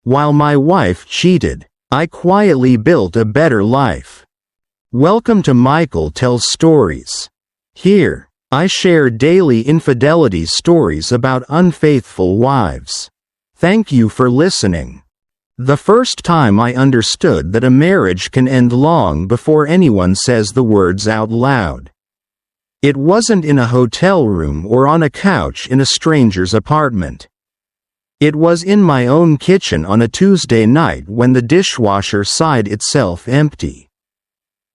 While my wife cheated, I quietly built a better life. Welcome to Michael Tells Stories. Here, I share daily infidelity stories about unfaithful wives. Thank you for listening. The first time I understood that a marriage can end long before anyone says the words out loud. It wasn't in a hotel room or on a couch in a stranger's apartment. It was in my own kitchen on a Tuesday night when the dishwasher sighed itself empty.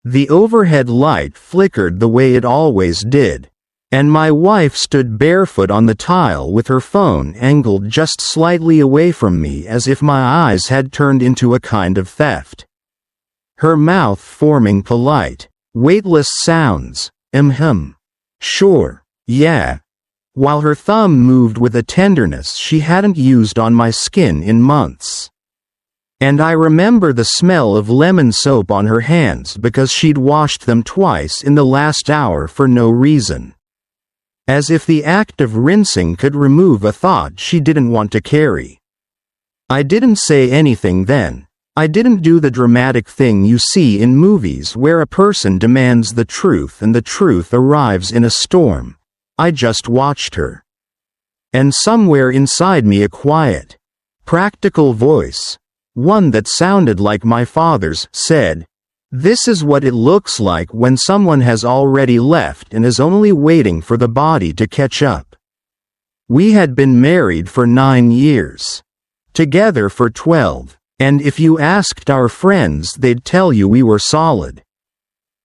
The overhead light flickered the way it always did, and my wife stood barefoot on the tile with her phone angled just slightly away from me as if my eyes had turned into a kind of theft. Her mouth forming polite, weightless sounds, sure, yeah, while her thumb moved with a tenderness she hadn't used on my skin in months. And I remember the smell of lemon soap on her hands because she'd washed them twice in the last hour for no reason. As if the act of rinsing could remove a thought she didn't want to carry. I didn't say anything then. I didn't do the dramatic thing you see in movies where a person demands the truth and the truth arrives in a storm. I just watched her. And somewhere inside me a quiet, practical voice, one that sounded like my father's, said, "This is what it looks like when someone has already left and is only waiting for the body to catch up." We had been married for 9 years. Together for 12. And if you asked our friends they'd tell you we were solid.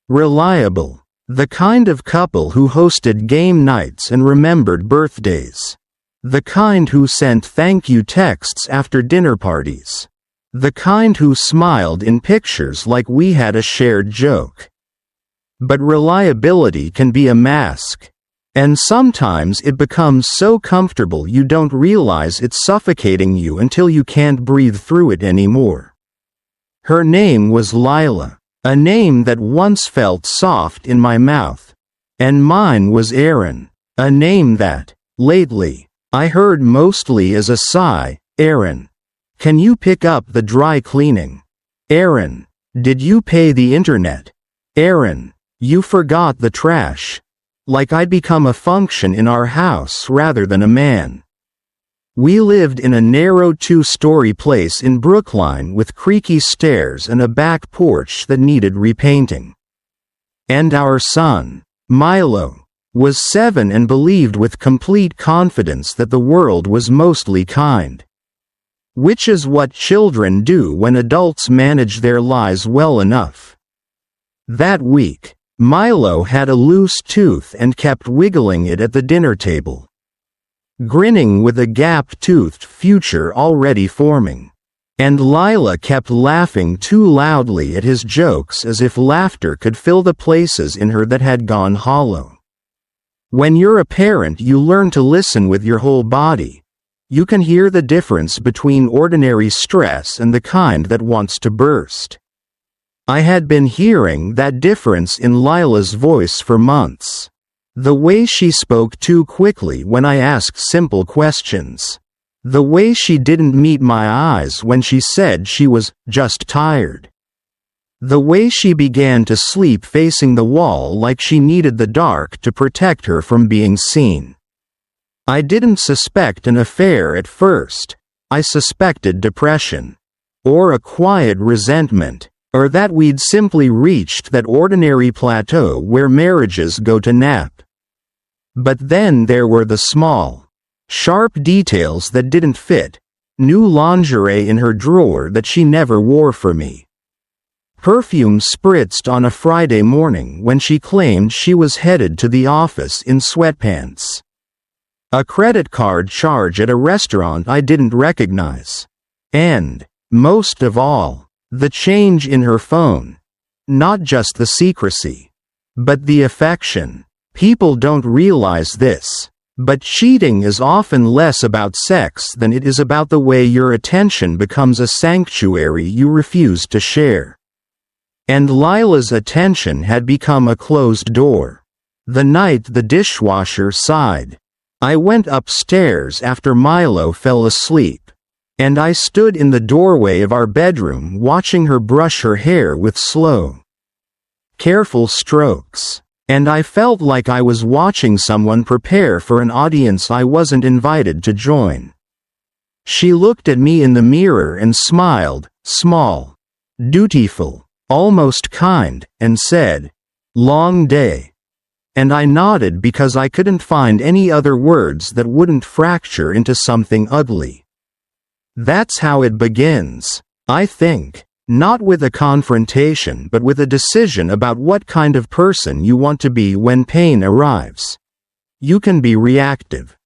Reliable. The kind of couple who hosted game nights and remembered birthdays. The kind who sent thank you texts after dinner parties. The kind who smiled in pictures like we had a shared joke. But reliability can be a mask. And sometimes it becomes so comfortable you don't realize it's suffocating you until you can't breathe through it anymore. Her name was Lila, a name that once felt soft in my mouth. And mine was Erin, a name that, lately, I heard mostly as a sigh. Erin, can you pick up the dry cleaning? Erin, did you pay the internet? Erin, you forgot the trash. Like I'd become a function in our house rather than a man. We lived in a narrow 2-story place in Brookline with creaky stairs and a back porch that needed repainting. And our son, Milo, was 7 and believed with complete confidence that the world was mostly kind. Which is what children do when adults manage their lies well enough. That week, Milo had a loose tooth and kept wiggling it at the dinner table. Grinning with a gap-toothed future already forming. And Lila kept laughing too loudly at his jokes as if laughter could fill the places in her that had gone hollow. When you're a parent you learn to listen with your whole body. You can hear the difference between ordinary stress and the kind that wants to burst. I had been hearing that difference in Lila's voice for months. The way she spoke too quickly when I asked simple questions. The way she didn't meet my eyes when she said she was just tired. The way she began to sleep facing the wall like she needed the dark to protect her from being seen. I didn't suspect an affair at first. I suspected depression. Or a quiet resentment. Or that we'd simply reached that ordinary plateau where marriages go to nap. But then there were the small, sharp details that didn't fit. New lingerie in her drawer that she never wore for me. Perfume spritzed on a Friday morning when she claimed she was headed to the office in sweatpants. A credit card charge at a restaurant I didn't recognize. And, most of all, the change in her phone. Not just the secrecy. But the affection. People don't realize this. But cheating is often less about sex than it is about the way your attention becomes a sanctuary you refuse to share. And Lila's attention had become a closed door. The night the dishwasher sighed. I went upstairs after Milo fell asleep. And I stood in the doorway of our bedroom watching her brush her hair with slow, careful strokes. And I felt like I was watching someone prepare for an audience I wasn't invited to join. She looked at me in the mirror and smiled, small, dutiful, almost kind, and said, "Long day." And I nodded because I couldn't find any other words that wouldn't fracture into something ugly. That's how it begins, I think. Not with a confrontation but with a decision about what kind of person you want to be when pain arrives. You can be reactive.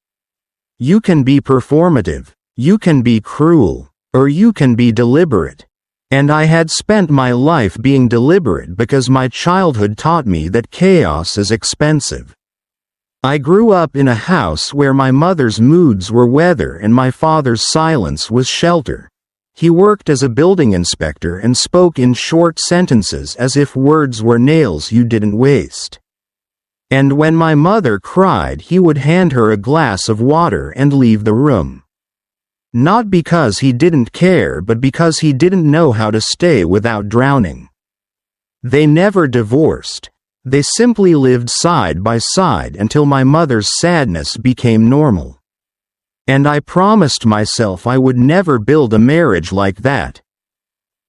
You can be performative. You can be cruel. Or you can be deliberate. And I had spent my life being deliberate because my childhood taught me that chaos is expensive. I grew up in a house where my mother's moods were weather and my father's silence was shelter. He worked as a building inspector and spoke in short sentences as if words were nails you didn't waste. And when my mother cried, he would hand her a glass of water and leave the room. Not because he didn't care, but because he didn't know how to stay without drowning. They never divorced. They simply lived side by side until my mother's sadness became normal. And I promised myself I would never build a marriage like that.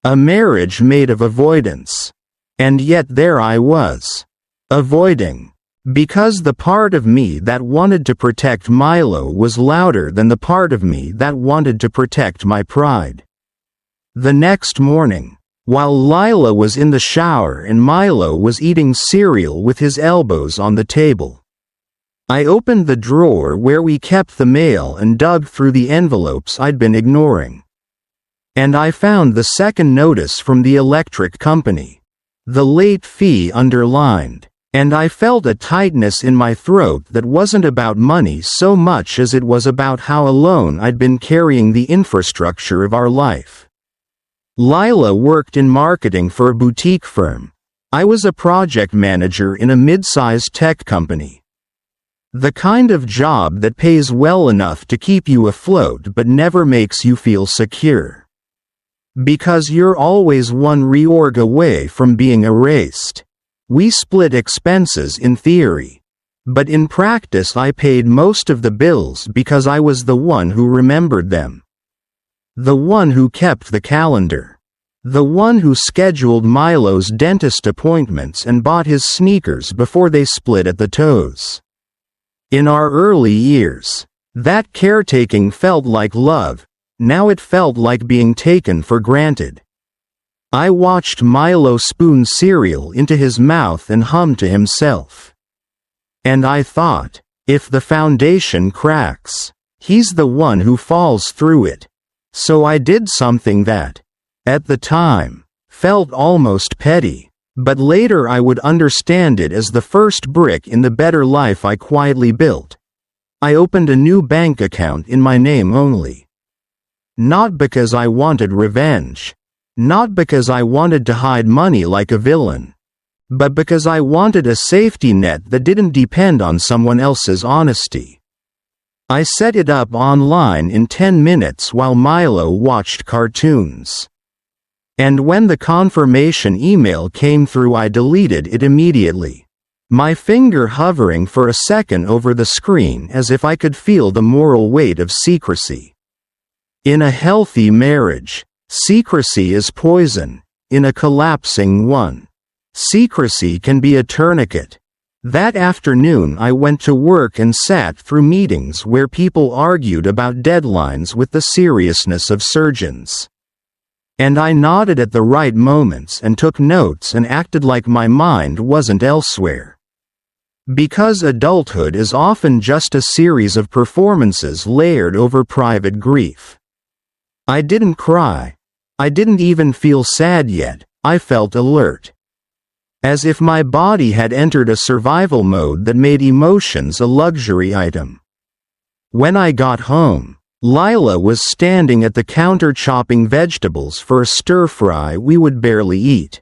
A marriage made of avoidance. And yet there I was. Avoiding. Because the part of me that wanted to protect Milo was louder than the part of me that wanted to protect my pride. The next morning, while Lila was in the shower and Milo was eating cereal with his elbows on the table, I opened the drawer where we kept the mail and dug through the envelopes I'd been ignoring. And I found the second notice from the electric company. The late fee underlined. And I felt a tightness in my throat that wasn't about money so much as it was about how alone I'd been carrying the infrastructure of our life. Lila worked in marketing for a boutique firm. I was a project manager in a mid-sized tech company. The kind of job that pays well enough to keep you afloat but never makes you feel secure. Because you're always one reorg away from being erased. We split expenses in theory. But in practice I paid most of the bills because I was the one who remembered them. The one who kept the calendar. The one who scheduled Milo's dentist appointments and bought his sneakers before they split at the toes. In our early years, that caretaking felt like love. Now it felt like being taken for granted. I watched Milo spoon cereal into his mouth and hum to himself. And I thought, if the foundation cracks, he's the one who falls through it. So I did something that, at the time, felt almost petty, but later I would understand it as the first brick in the better life I quietly built. I opened a new bank account in my name only. Not because I wanted revenge. Not because I wanted to hide money like a villain. But because I wanted a safety net that didn't depend on someone else's honesty. I set it up online in 10 minutes while Milo watched cartoons. And when the confirmation email came through, I deleted it immediately. My finger hovering for a second over the screen as if I could feel the moral weight of secrecy. In a healthy marriage, secrecy is poison. In a collapsing one, secrecy can be a tourniquet. That afternoon I went to work and sat through meetings where people argued about deadlines with the seriousness of surgeons. And I nodded at the right moments and took notes and acted like my mind wasn't elsewhere. Because adulthood is often just a series of performances layered over private grief. I didn't cry. I didn't even feel sad yet. I felt alert. As if my body had entered a survival mode that made emotions a luxury item. When I got home, Lila was standing at the counter chopping vegetables for a stir-fry we would barely eat.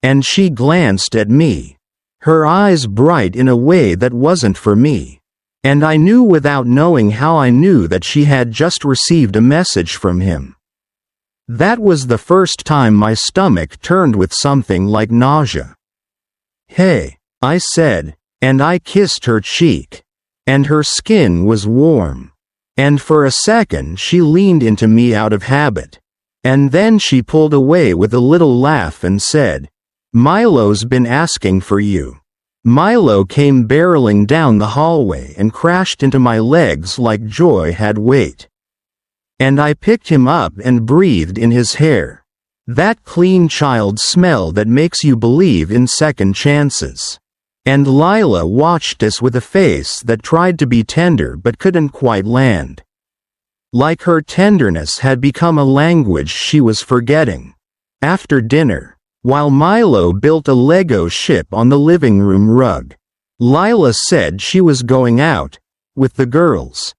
And she glanced at me. Her eyes bright in a way that wasn't for me. And I knew without knowing how I knew that she had just received a message from him. That was the first time my stomach turned with something like nausea. "Hey," I said, and I kissed her cheek. And her skin was warm. And for a second she leaned into me out of habit. And then she pulled away with a little laugh and said, "Milo's been asking for you." Milo came barreling down the hallway and crashed into my legs like joy had weight. And I picked him up and breathed in his hair. That clean child smell that makes you believe in second chances. And Lila watched us with a face that tried to be tender but couldn't quite land. Like her tenderness had become a language she was forgetting. After dinner, while Milo built a Lego ship on the living room rug, Lila said she was going out with the girls.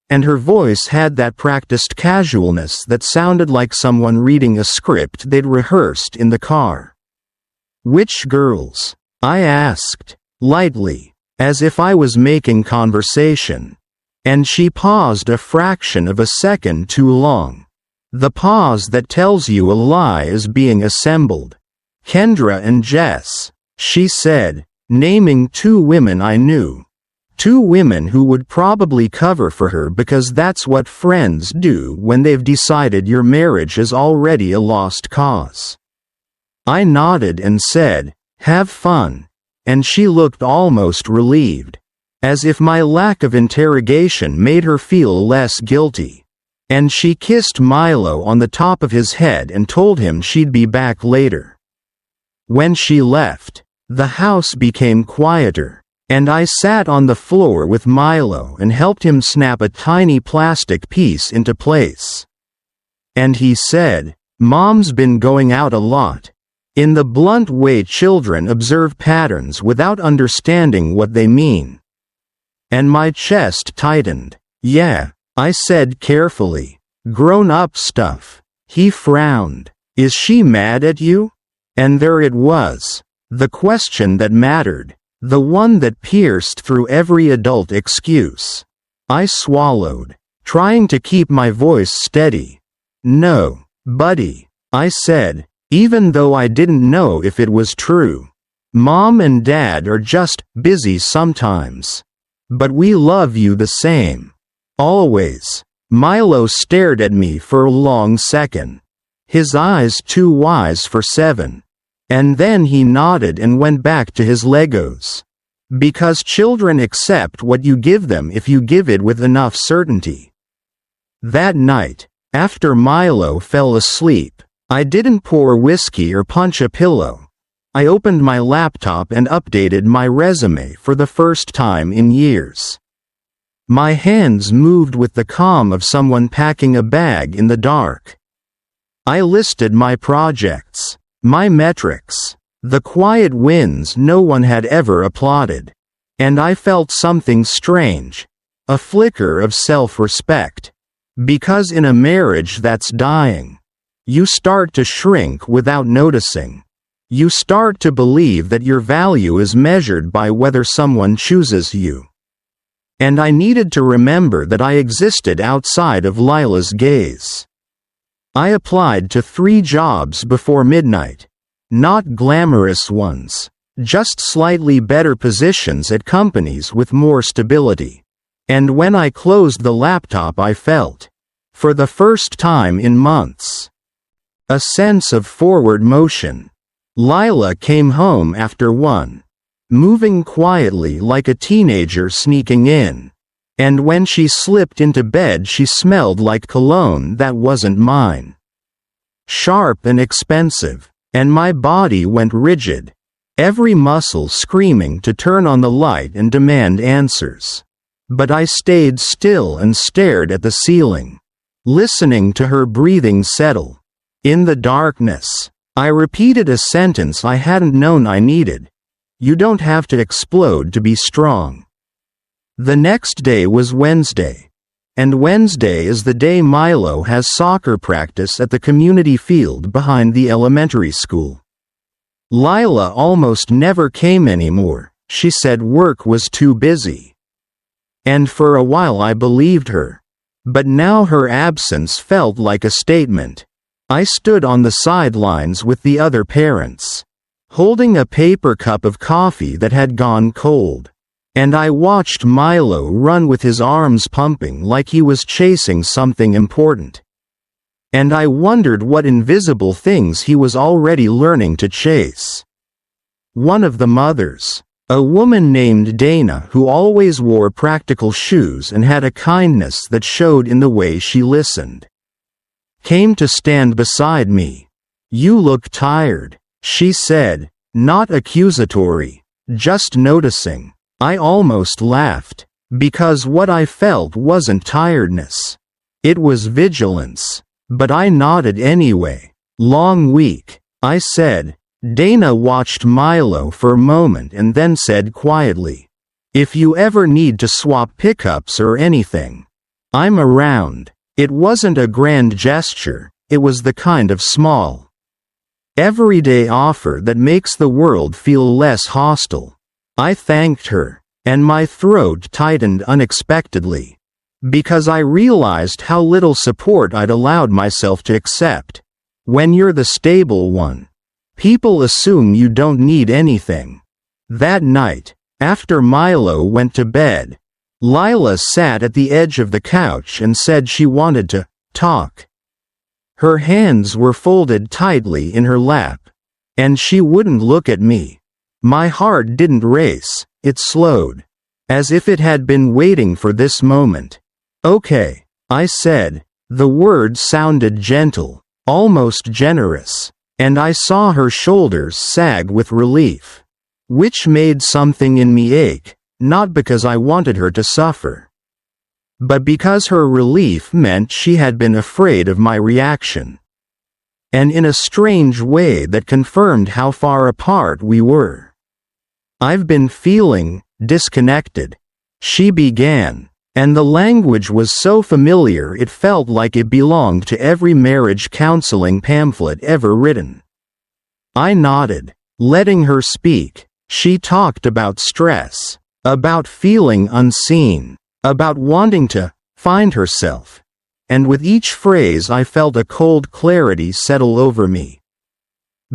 And her voice had that practiced casualness that sounded like someone reading a script they'd rehearsed in the car. "Which girls?" I asked, lightly, as if I was making conversation. And she paused a fraction of a second too long. The pause that tells you a lie is being assembled. "Kendra and Jess," she said, naming two women I knew. Two women who would probably cover for her because that's what friends do when they've decided your marriage is already a lost cause. I nodded and said, "Have fun," and she looked almost relieved, as if my lack of interrogation made her feel less guilty. And she kissed Milo on the top of his head and told him she'd be back later. When she left, the house became quieter, and I sat on the floor with Milo and helped him snap a tiny plastic piece into place. And he said, "Mom's been going out a lot," in the blunt way children observe patterns without understanding what they mean. And my chest tightened. "Yeah," I said carefully. "Grown-up stuff." He frowned. "Is she mad at you?" And there it was. The question that mattered. The one that pierced through every adult excuse. I swallowed, trying to keep my voice steady. "No, buddy," I said, even though I didn't know if it was true. "Mom and Dad are just busy sometimes. But we love you the same. Always." Milo stared at me for a long second. His eyes too wise for 7. And then he nodded and went back to his Legos. Because children accept what you give them if you give it with enough certainty. That night, after Milo fell asleep, I didn't pour whiskey or punch a pillow. I opened my laptop and updated my resume for the first time in years. My hands moved with the calm of someone packing a bag in the dark. I listed my projects, my metrics, the quiet wins no one had ever applauded. And I felt something strange, a flicker of self-respect. Because in a marriage that's dying, you start to shrink without noticing. You start to believe that your value is measured by whether someone chooses you. And I needed to remember that I existed outside of Lila's gaze. I applied to 3 jobs before midnight. Not glamorous ones, just slightly better positions at companies with more stability. And when I closed the laptop I felt, for the first time in months, a sense of forward motion. Lila came home after 1, moving quietly like a teenager sneaking in. And when she slipped into bed she smelled like cologne that wasn't mine. Sharp and expensive, and my body went rigid, every muscle screaming to turn on the light and demand answers. But I stayed still and stared at the ceiling, listening to her breathing settle. In the darkness, I repeated a sentence I hadn't known I needed. You don't have to explode to be strong. The next day was Wednesday. And Wednesday is the day Milo has soccer practice at the community field behind the elementary school. Lila almost never came anymore. She said work was too busy. And for a while I believed her. But now her absence felt like a statement. I stood on the sidelines with the other parents, holding a paper cup of coffee that had gone cold. And I watched Milo run with his arms pumping like he was chasing something important. And I wondered what invisible things he was already learning to chase. One of the mothers, a woman named Dana who always wore practical shoes and had a kindness that showed in the way she listened, came to stand beside me. "You look tired," she said, not accusatory, just noticing. I almost laughed, because what I felt wasn't tiredness. It was vigilance. But I nodded anyway. "Long week," I said. Dana watched Milo for a moment and then said quietly, "If you ever need to swap pickups or anything, I'm around." It wasn't a grand gesture, it was the kind of small, everyday offer that makes the world feel less hostile. I thanked her, and my throat tightened unexpectedly, because I realized how little support I'd allowed myself to accept. When you're the stable one, people assume you don't need anything. That night, after Milo went to bed, Lila sat at the edge of the couch and said she wanted to talk. Her hands were folded tightly in her lap, and she wouldn't look at me. My heart didn't race, it slowed, as if it had been waiting for this moment. "Okay," I said. The words sounded gentle, almost generous, and I saw her shoulders sag with relief, which made something in me ache, not because I wanted her to suffer, but because her relief meant she had been afraid of my reaction, and in a strange way that confirmed how far apart we were. "I've been feeling disconnected," she began, and the language was so familiar it felt like it belonged to every marriage counseling pamphlet ever written. I nodded, letting her speak. She talked about stress, about feeling unseen, about wanting to find herself, and with each phrase I felt a cold clarity settle over me.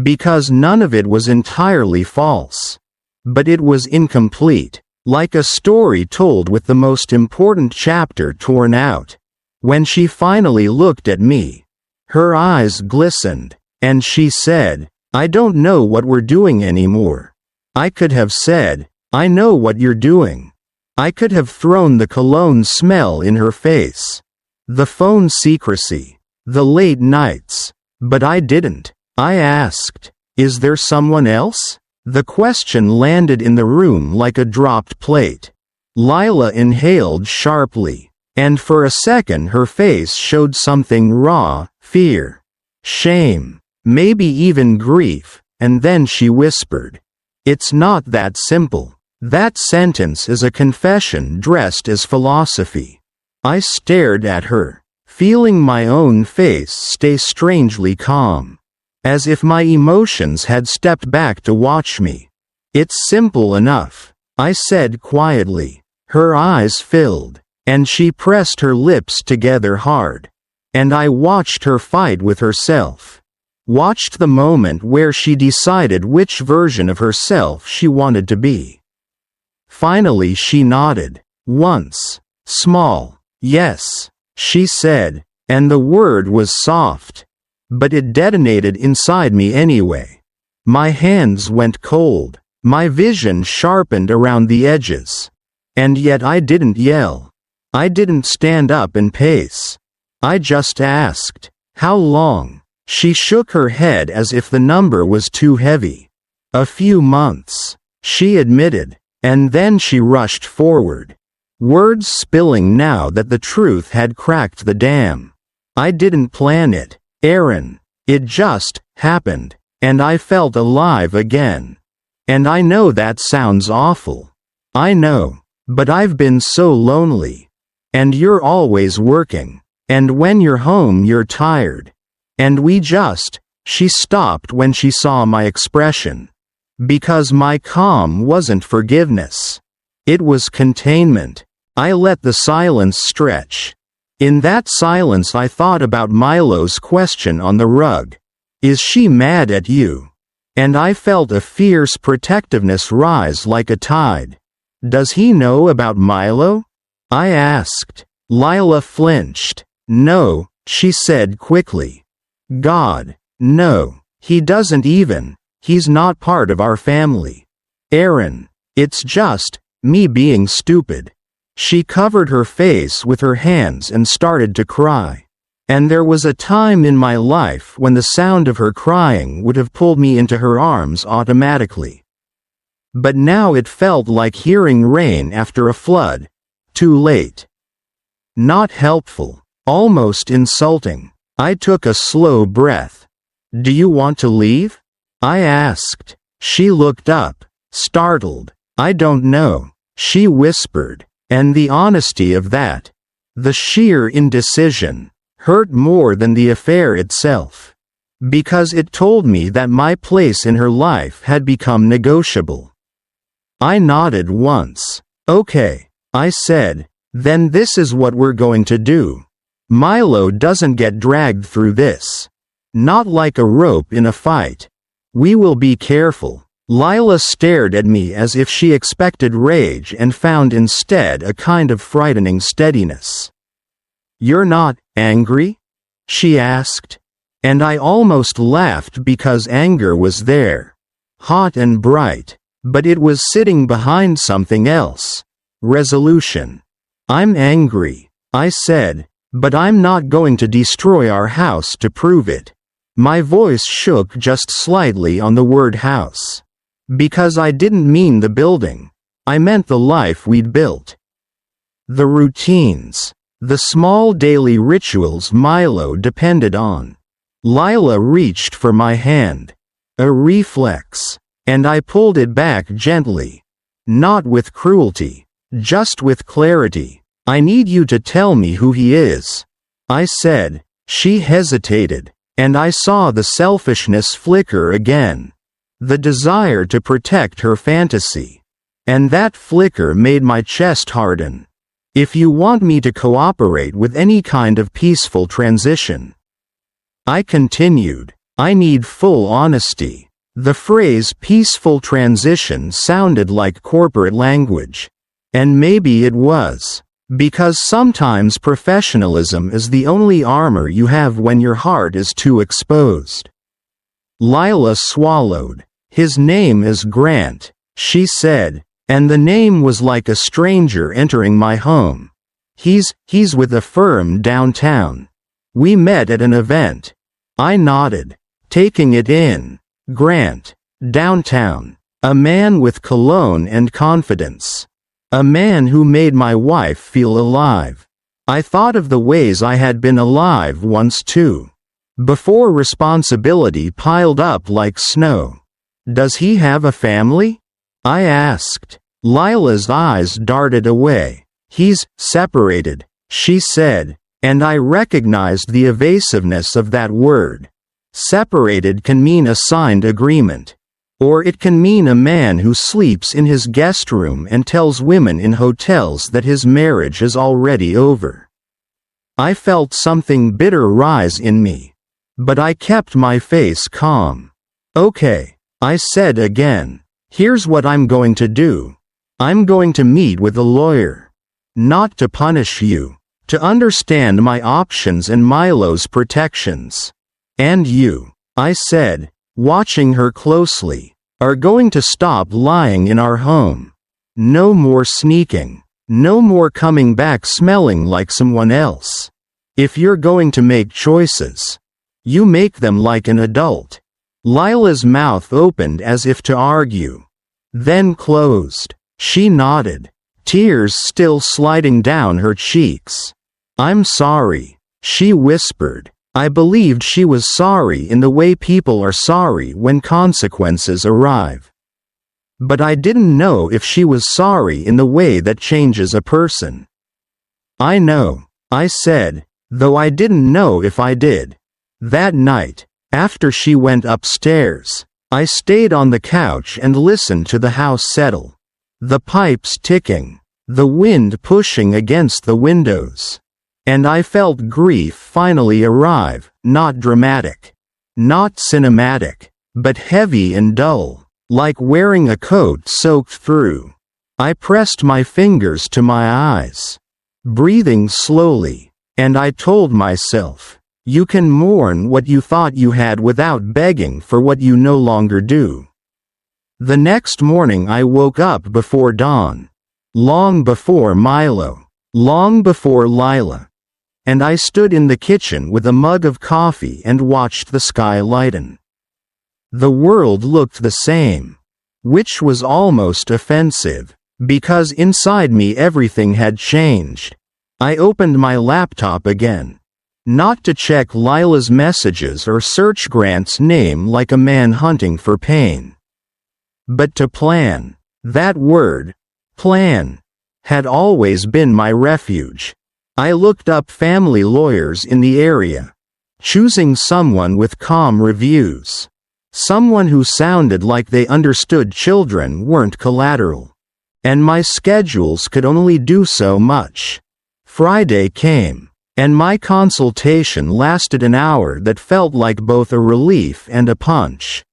Because none of it was entirely false, but it was incomplete, like a story told with the most important chapter torn out. When she finally looked at me, her eyes glistened, and she said, "I don't know what we're doing anymore." I could have said, "I know what you're doing." I could have thrown the cologne smell in her face, the phone secrecy, the late nights, but I didn't. I asked, "Is there someone else?" The question landed in the room like a dropped plate. Lila inhaled sharply, and for a second her face showed something raw, fear, shame, maybe even grief, and then she whispered, "It's not that simple." That sentence is a confession dressed as philosophy. I stared at her, feeling my own face stay strangely calm, as if my emotions had stepped back to watch me. "It's simple enough," I said quietly. Her eyes filled, and she pressed her lips together hard. And I watched her fight with herself. Watched the moment where she decided which version of herself she wanted to be. Finally she nodded. Once. Small. "Yes," she said, and the word was soft, but it detonated inside me anyway. My hands went cold, my vision sharpened around the edges. And yet I didn't yell. I didn't stand up and pace. I just asked, "How long?" She shook her head as if the number was too heavy. "A few months," she admitted, and then she rushed forward, words spilling now that the truth had cracked the dam. "I didn't plan it, Aaron. It just happened, and I felt alive again. And I know that sounds awful. I know, but I've been so lonely. And you're always working, and when you're home you're tired. And we just..." She stopped when she saw my expression. Because my calm wasn't forgiveness. It was containment. I let the silence stretch. In that silence I thought about Milo's question on the rug. Is she mad at you? And I felt a fierce protectiveness rise like a tide. Does he know about Milo? I asked. Lila flinched. No, she said quickly. God, no, he doesn't even. He's not part of our family. Aaron, it's just me being stupid. She covered her face with her hands and started to cry. And there was a time in my life when the sound of her crying would have pulled me into her arms automatically. But now it felt like hearing rain after a flood. Too late. Not helpful. Almost insulting. I took a slow breath. Do you want to leave? I asked. She looked up, startled. I don't know, she whispered. And the honesty of that, the sheer indecision, hurt more than the affair itself. Because it told me that my place in her life had become negotiable. I nodded once. Okay, I said, then this is what we're going to do. Milo doesn't get dragged through this. Not like a rope in a fight. We will be careful. Lila stared at me as if she expected rage and found instead a kind of frightening steadiness. You're not angry? She asked. And I almost laughed because anger was there. Hot and bright. But it was sitting behind something else. Resolution. I'm angry, I said, but I'm not going to destroy our house to prove it. My voice shook just slightly on the word house. Because I didn't mean the building. I meant the life we'd built. The routines. The small daily rituals Milo depended on. Lila reached for my hand. A reflex. And I pulled it back gently. Not with cruelty. Just with clarity. I need you to tell me who he is. I said. She hesitated. And I saw the selfishness flicker again. The desire to protect her fantasy. And that flicker made my chest harden. If you want me to cooperate with any kind of peaceful transition. I continued. I need full honesty. The phrase peaceful transition sounded like corporate language. And maybe it was. Because sometimes professionalism is the only armor you have when your heart is too exposed. Lila swallowed. His name is Grant, she said, and the name was like a stranger entering my home. He's with a firm downtown. We met at an event. I nodded, taking it in. Grant, downtown. A man with cologne and confidence. A man who made my wife feel alive. I thought of the ways I had been alive once too. Before responsibility piled up like snow. Does he have a family? I asked. Lila's eyes darted away. He's separated, she said, and I recognized the evasiveness of that word. Separated can mean a signed agreement. Or it can mean a man who sleeps in his guest room and tells women in hotels that his marriage is already over. I felt something bitter rise in me. But I kept my face calm. Okay. I said again, here's what I'm going to do. I'm going to meet with a lawyer. Not to punish you. To understand my options and Milo's protections. And you, I said, watching her closely, are going to stop lying in our home. No more sneaking. No more coming back smelling like someone else. If you're going to make choices, you make them like an adult. Lila's mouth opened as if to argue. Then closed. She nodded. Tears still sliding down her cheeks. I'm sorry, she whispered. I believed she was sorry in the way people are sorry when consequences arrive. But I didn't know if she was sorry in the way that changes a person. I know, I said, though I didn't know if I did. That night, after she went upstairs, I stayed on the couch and listened to the house settle. The pipes ticking, the wind pushing against the windows. And I felt grief finally arrive, not dramatic, not cinematic, but heavy and dull, like wearing a coat soaked through. I pressed my fingers to my eyes, breathing slowly, and I told myself, you can mourn what you thought you had without begging for what you no longer do. The next morning I woke up before dawn, long before Milo, long before Lila, and I stood in the kitchen with a mug of coffee and watched the sky lighten. The world looked the same, which was almost offensive, because inside me everything had changed. I opened my laptop again, not to check Lila's messages or search Grant's name like a man hunting for pain, but to plan. That word, plan, had always been my refuge. I looked up family lawyers in the area, choosing someone with calm reviews. Someone who sounded like they understood children weren't collateral. And my schedules could only do so much. Friday came, and my consultation lasted an hour that felt like both a relief and a punch.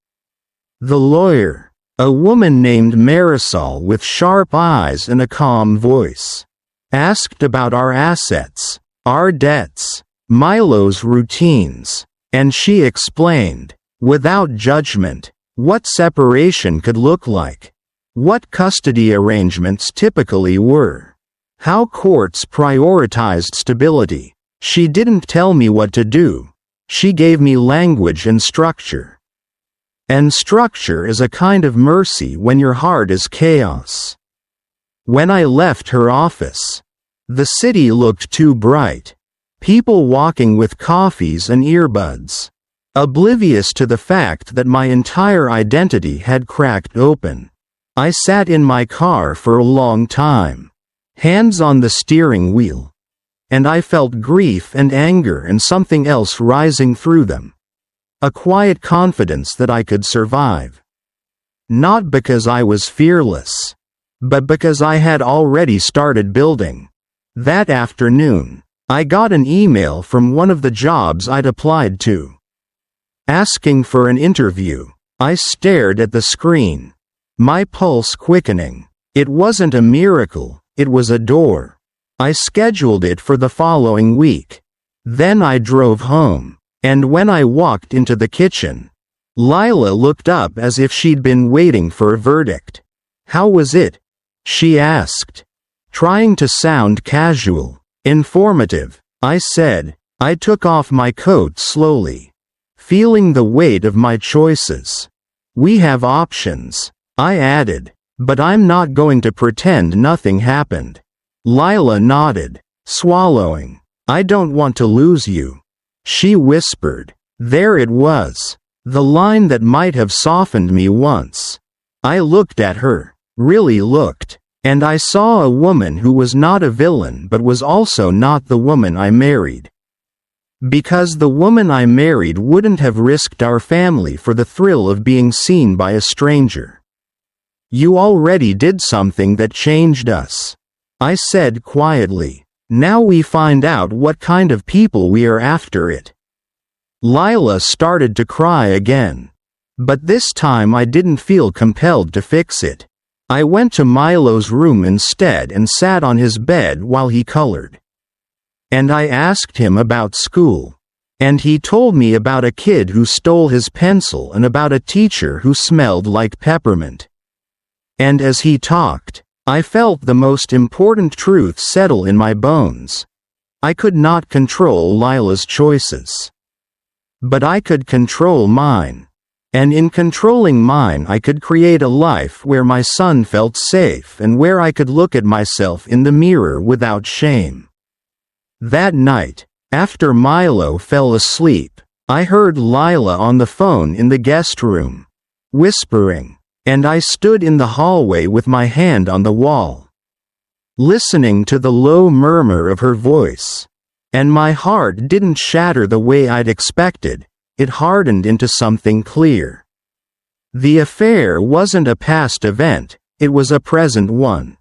The lawyer, a woman named Marisol with sharp eyes and a calm voice, asked about our assets, our debts, Milo's routines, and she explained, without judgment, what separation could look like, what custody arrangements typically were, how courts prioritized stability. She didn't tell me what to do. She gave me language and structure. And structure is a kind of mercy when your heart is chaos. When I left her office, the city looked too bright. People walking with coffees and earbuds, oblivious to the fact that my entire identity had cracked open. I sat in my car for a long time, hands on the steering wheel, and I felt grief and anger and something else rising through them. A quiet confidence that I could survive. Not because I was fearless, but because I had already started building. That afternoon, I got an email from one of the jobs I'd applied to, asking for an interview. I stared at the screen, my pulse quickening. It wasn't a miracle, it was a door. I scheduled it for the following week. Then I drove home, and when I walked into the kitchen, Lila looked up as if she'd been waiting for a verdict. "How was it?" she asked, trying to sound casual, informative. I said. I took off my coat slowly, feeling the weight of my choices. "We have options," I added, "but I'm not going to pretend nothing happened." Lila nodded, swallowing. "I don't want to lose you," she whispered. There it was, the line that might have softened me once. I looked at her, really looked, and I saw a woman who was not a villain but was also not the woman I married. Because the woman I married wouldn't have risked our family for the thrill of being seen by a stranger. "You already did something that changed us," I said quietly. "Now we find out what kind of people we are after it." Lila started to cry again. But this time I didn't feel compelled to fix it. I went to Milo's room instead and sat on his bed while he colored. And I asked him about school. And he told me about a kid who stole his pencil and about a teacher who smelled like peppermint. And as he talked, I felt the most important truth settle in my bones. I could not control Lila's choices. But I could control mine. And in controlling mine I could create a life where my son felt safe and where I could look at myself in the mirror without shame. That night, after Milo fell asleep, I heard Lila on the phone in the guest room, whispering, and I stood in the hallway with my hand on the wall, listening to the low murmur of her voice. And my heart didn't shatter the way I'd expected, it hardened into something clear. The affair wasn't a past event, it was a present one.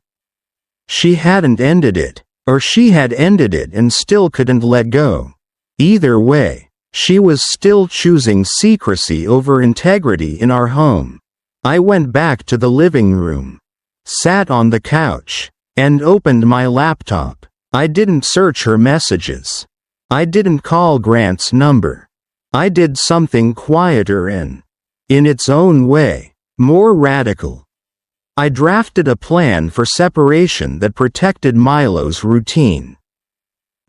She hadn't ended it, or she had ended it and still couldn't let go. Either way, she was still choosing secrecy over integrity in our home. I went back to the living room, sat on the couch, and opened my laptop. I didn't search her messages. I didn't call Grant's number. I did something quieter and, in its own way, more radical. I drafted a plan for separation that protected Milo's routine,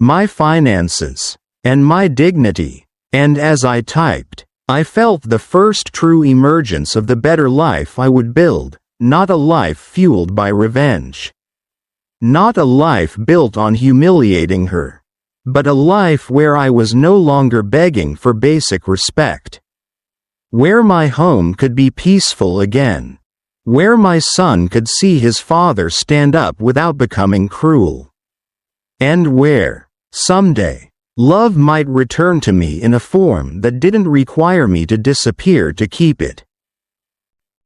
my finances, and my dignity, and as I typed, I felt the first true emergence of the better life I would build, not a life fueled by revenge. Not a life built on humiliating her, but a life where I was no longer begging for basic respect. Where my home could be peaceful again. Where my son could see his father stand up without becoming cruel. And where, someday, love might return to me in a form that didn't require me to disappear to keep it.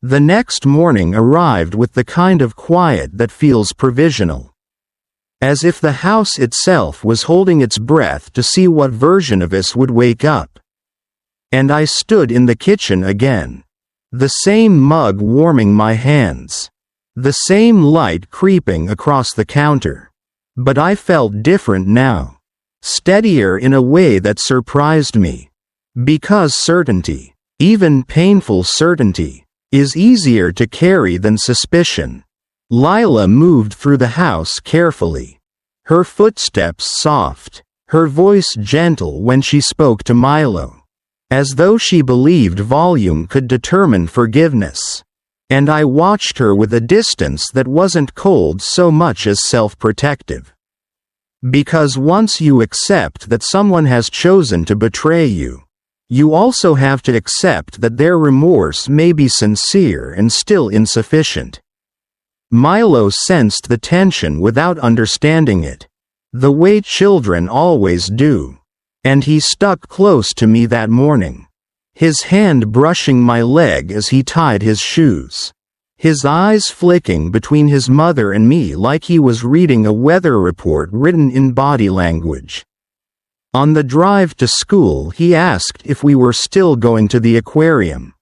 The next morning arrived with the kind of quiet that feels provisional. As if the house itself was holding its breath to see what version of us would wake up. And I stood in the kitchen again. The same mug warming my hands. The same light creeping across the counter. But I felt different now. Steadier in a way that surprised me. Because certainty, even painful certainty, is easier to carry than suspicion. Lila moved through the house carefully. Her footsteps soft, her voice gentle when she spoke to Milo. As though she believed volume could determine forgiveness. And I watched her with a distance that wasn't cold so much as self-protective. Because once you accept that someone has chosen to betray you, you also have to accept that their remorse may be sincere and still insufficient. Milo sensed the tension without understanding it, the way children always do. And he stuck close to me that morning, his hand brushing my leg as he tied his shoes, his eyes flicking between his mother and me like he was reading a weather report written in body language. On the drive to school he asked if we were still going to the aquarium.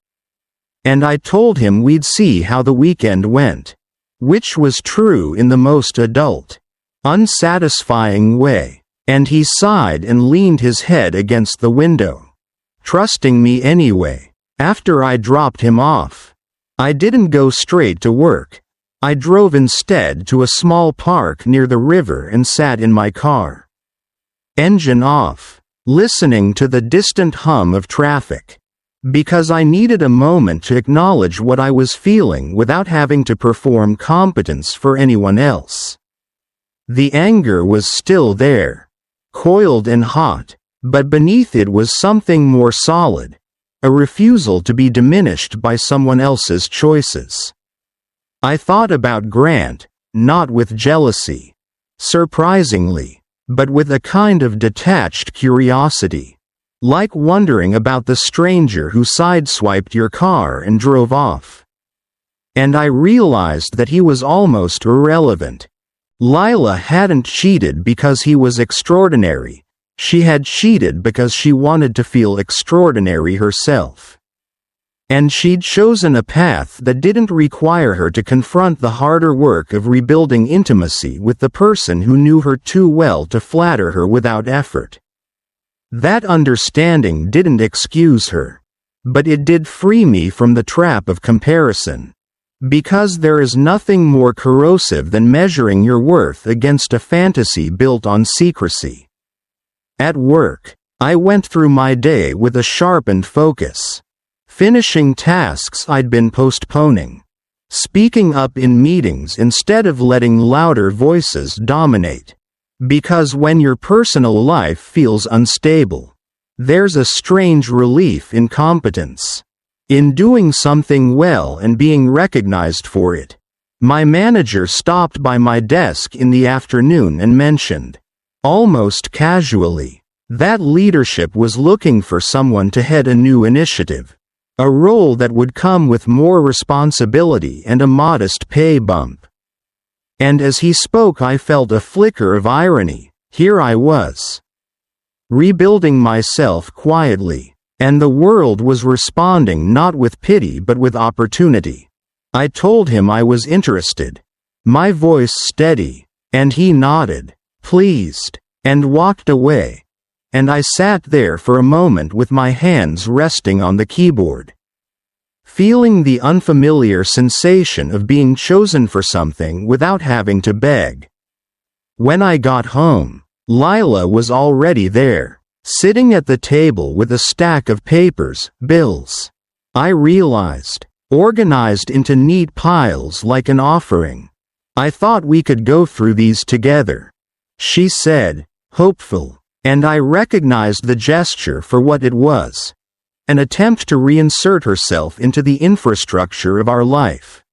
And I told him we'd see how the weekend went, which was true in the most adult, unsatisfying way. And he sighed and leaned his head against the window, trusting me anyway. After I dropped him off, I didn't go straight to work. I drove instead to a small park near the river and sat in my car. Engine off, listening to the distant hum of traffic. Because I needed a moment to acknowledge what I was feeling without having to perform competence for anyone else. The anger was still there. Coiled and hot, but beneath it was something more solid, a refusal to be diminished by someone else's choices. I thought about Grant, not with jealousy, surprisingly, but with a kind of detached curiosity, like wondering about the stranger who sideswiped your car and drove off. And I realized that he was almost irrelevant. Lila hadn't cheated because he was extraordinary, she had cheated because she wanted to feel extraordinary herself. And she'd chosen a path that didn't require her to confront the harder work of rebuilding intimacy with the person who knew her too well to flatter her without effort. That understanding didn't excuse her, but it did free me from the trap of comparison. Because there is nothing more corrosive than measuring your worth against a fantasy built on secrecy. At work, I went through my day with a sharpened focus, finishing tasks I'd been postponing, speaking up in meetings instead of letting louder voices dominate. Because when your personal life feels unstable, there's a strange relief in competence. In doing something well and being recognized for it. My manager stopped by my desk in the afternoon and mentioned, almost casually, that leadership was looking for someone to head a new initiative, a role that would come with more responsibility and a modest pay bump. And as he spoke I felt a flicker of irony. Here I was, rebuilding myself quietly, and the world was responding not with pity but with opportunity. I told him I was interested, my voice steady, and he nodded, pleased, and walked away. And I sat there for a moment with my hands resting on the keyboard, feeling the unfamiliar sensation of being chosen for something without having to beg. When I got home, Lila was already there, sitting at the table with a stack of papers, bills, I realized, organized into neat piles like an offering. I thought we could go through these together, she said, hopeful, and I recognized the gesture for what it was. An attempt to reinsert herself into the infrastructure of our life,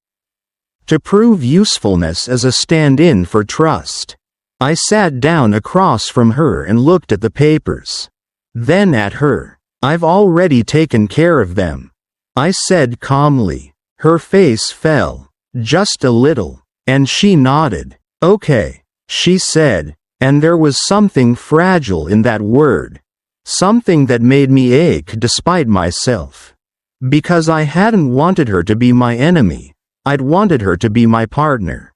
to prove usefulness as a stand-in for trust. I sat down across from her and looked at the papers. Then at her. I've already taken care of them, I said calmly. Her face fell, just a little, and she nodded. Okay, she said, and there was something fragile in that word. Something that made me ache despite myself. Because I hadn't wanted her to be my enemy, I'd wanted her to be my partner.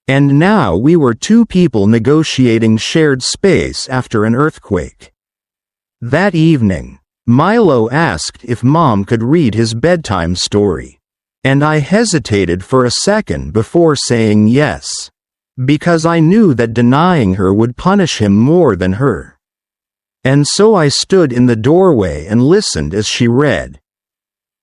And now we were two people negotiating shared space after an earthquake. That evening, Milo asked if Mom could read his bedtime story. And I hesitated for a second before saying yes, because I knew that denying her would punish him more than her. And so I stood in the doorway and listened as she read.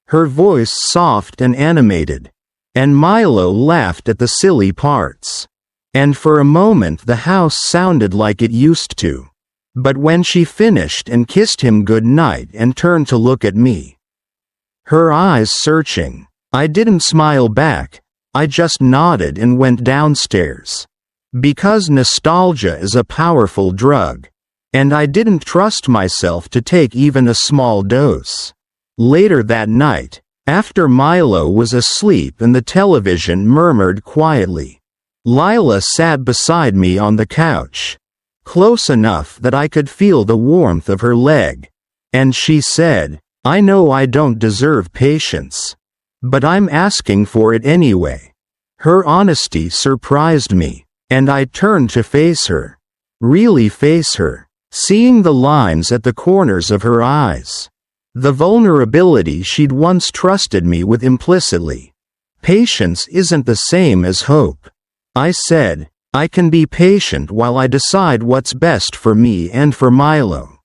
Her voice soft and animated, and Milo laughed at the silly parts. And for a moment the house sounded like it used to. But when she finished and kissed him good night and turned to look at me, her eyes searching, I didn't smile back, I just nodded and went downstairs. Because nostalgia is a powerful drug, and I didn't trust myself to take even a small dose. Later that night, after Milo was asleep and the television murmured quietly, Lila sat beside me on the couch, close enough that I could feel the warmth of her leg, and she said, I know I don't deserve patience, but I'm asking for it anyway. Her honesty surprised me, and I turned to face her. Really face her, seeing the lines at the corners of her eyes. The vulnerability she'd once trusted me with implicitly. Patience isn't the same as hope, I said. I can be patient while I decide what's best for me and for Milo.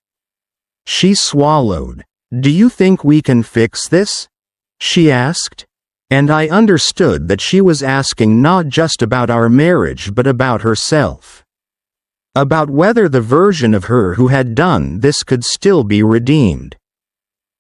She swallowed. Do you think we can fix this? She asked. And I understood that she was asking not just about our marriage but about herself. About whether the version of her who had done this could still be redeemed.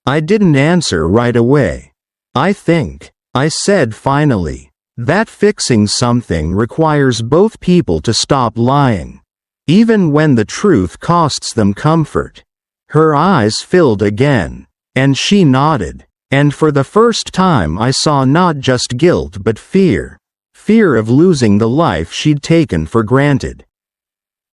I didn't answer right away. I think, I said finally, that fixing something requires both people to stop lying, even when the truth costs them comfort. Her eyes filled again, and she nodded, and for the first time I saw not just guilt but fear. Fear of losing the life she'd taken for granted.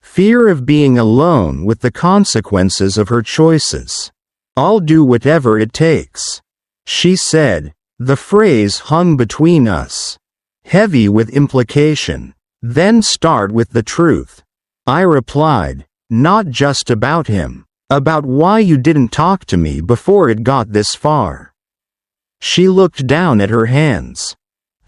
Fear of being alone with the consequences of her choices. I'll do whatever it takes, she said. The phrase hung between us, heavy with implication. Then start with the truth, I replied. Not just about him, about why you didn't talk to me before it got this far. She looked down at her hands,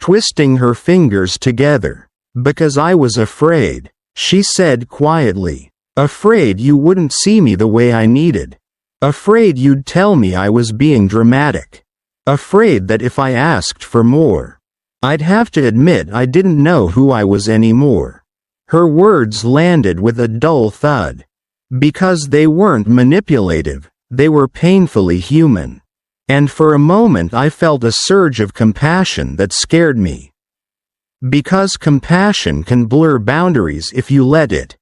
twisting her fingers together. Because I was afraid, she said quietly. Afraid you wouldn't see me the way I needed. Afraid you'd tell me I was being dramatic. Afraid that if I asked for more, I'd have to admit I didn't know who I was anymore. Her words landed with a dull thud. Because they weren't manipulative, they were painfully human. And for a moment I felt a surge of compassion that scared me. Because compassion can blur boundaries if you let it.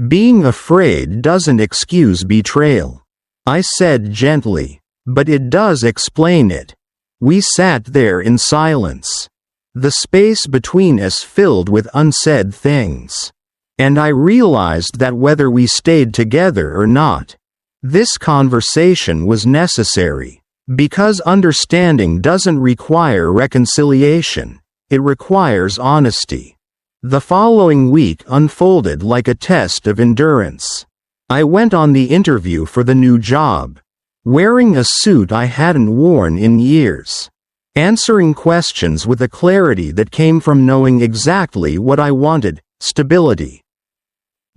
Being afraid doesn't excuse betrayal, I said gently, but it does explain it. We sat there in silence. the space between us filled with unsaid things. And I realized that whether we stayed together or not, this conversation was necessary. Because understanding doesn't require reconciliation, it requires honesty. The following week unfolded like a test of endurance. I went on the interview for the new job, wearing a suit I hadn't worn in years, answering questions with a clarity that came from knowing exactly what I wanted: stability,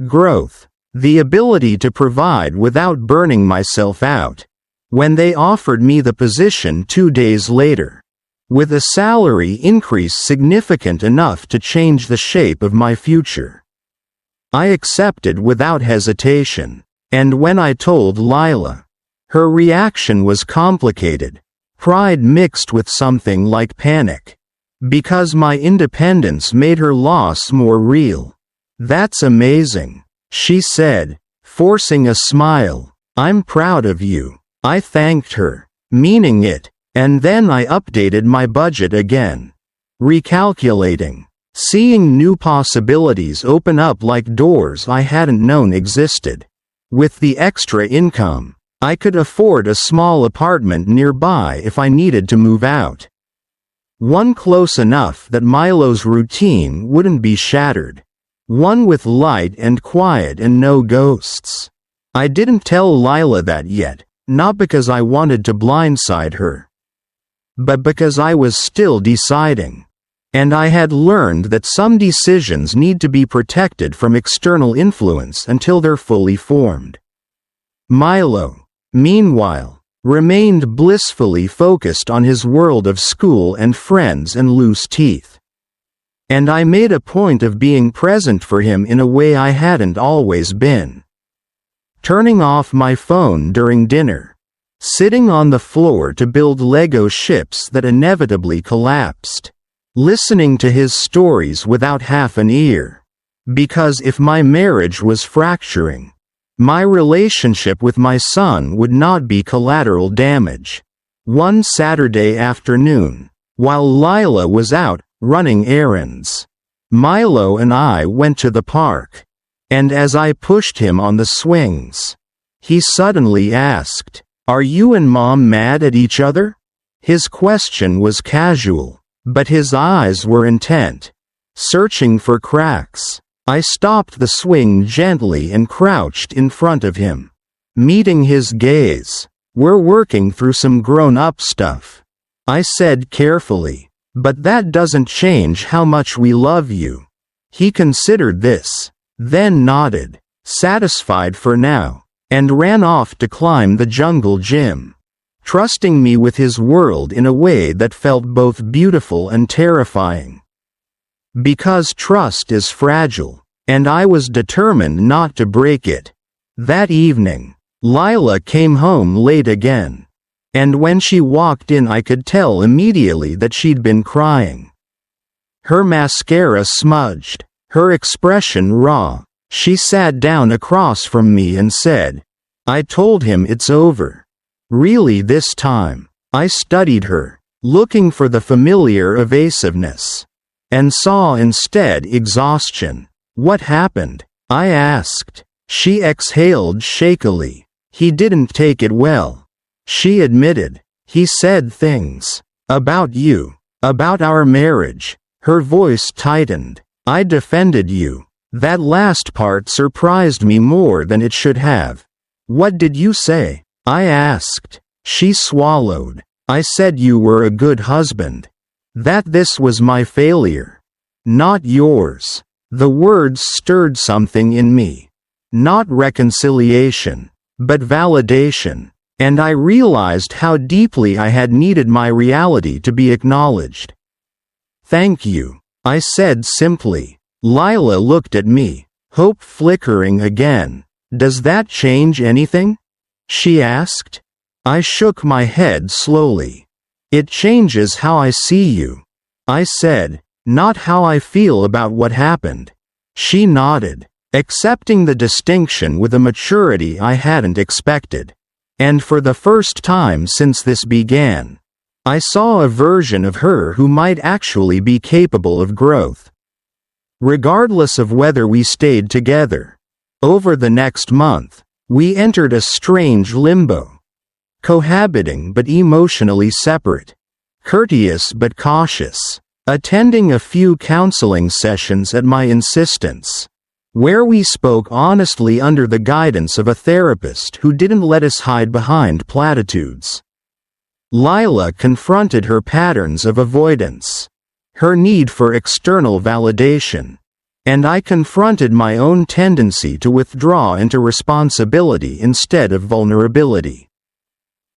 growth, the ability to provide without burning myself out. When they offered me the position 2 days later, with a salary increase significant enough to change the shape of my future, I accepted without hesitation. And when I told Lila, her reaction was complicated, pride mixed with something like panic, because my independence made her loss more real. "That's amazing," she said, forcing a smile. "I'm proud of you." I thanked her, meaning it, and then I updated my budget again, recalculating, seeing new possibilities open up like doors I hadn't known existed. With the extra income, I could afford a small apartment nearby if I needed to move out. One close enough that Milo's routine wouldn't be shattered. One with light and quiet and no ghosts. I didn't tell Lila that yet. Not because I wanted to blindside her, but because I was still deciding. And I had learned that some decisions need to be protected from external influence until they're fully formed. Milo, meanwhile, remained blissfully focused on his world of school and friends and loose teeth. And I made a point of being present for him in a way I hadn't always been. Turning off my phone during dinner, sitting on the floor to build Lego ships that inevitably collapsed, listening to his stories without half an ear. Because if my marriage was fracturing, my relationship with my son would not be collateral damage. One Saturday afternoon, while Lila was out running errands, Milo and I went to the park. And as I pushed him on the swings, he suddenly asked, "Are you and Mom mad at each other?" His question was casual, but his eyes were intent, searching for cracks. I stopped the swing gently and crouched in front of him, meeting his gaze. "We're working through some grown-up stuff," I said carefully, "but that doesn't change how much we love you." He considered this, then nodded, satisfied for now, and ran off to climb the jungle gym, trusting me with his world in a way that felt both beautiful and terrifying. Because trust is fragile, and I was determined not to break it. That evening, Lila came home late again, and when she walked in I could tell immediately that she'd been crying. Her mascara smudged, her expression raw. She sat down across from me and said, "I told him it's over." Really this time, I studied her, looking for the familiar evasiveness, and saw instead exhaustion. "What happened?" I asked. She exhaled shakily. "He didn't take it well," she admitted. "He said things about you, about our marriage." Her voice tightened. "I defended you. That last part surprised me more than it should have." "What did you say?" I asked. She swallowed. "I said you were a good husband. That this was my failure, not yours." The words stirred something in me. Not reconciliation, but validation. And I realized how deeply I had needed my reality to be acknowledged. "Thank you," I said simply. Lila looked at me, hope flickering again. "Does that change anything?" she asked. I shook my head slowly. "It changes how I see you," I said, "not how I feel about what happened." She nodded, accepting the distinction with a maturity I hadn't expected. And for the first time since this began, I saw a version of her who might actually be capable of growth. Regardless of whether we stayed together. Over the next month, we entered a strange limbo. Cohabiting but emotionally separate. Courteous but cautious. Attending a few counseling sessions at my insistence, where we spoke honestly under the guidance of a therapist who didn't let us hide behind platitudes. Lila confronted her patterns of avoidance, her need for external validation, and I confronted my own tendency to withdraw into responsibility instead of vulnerability.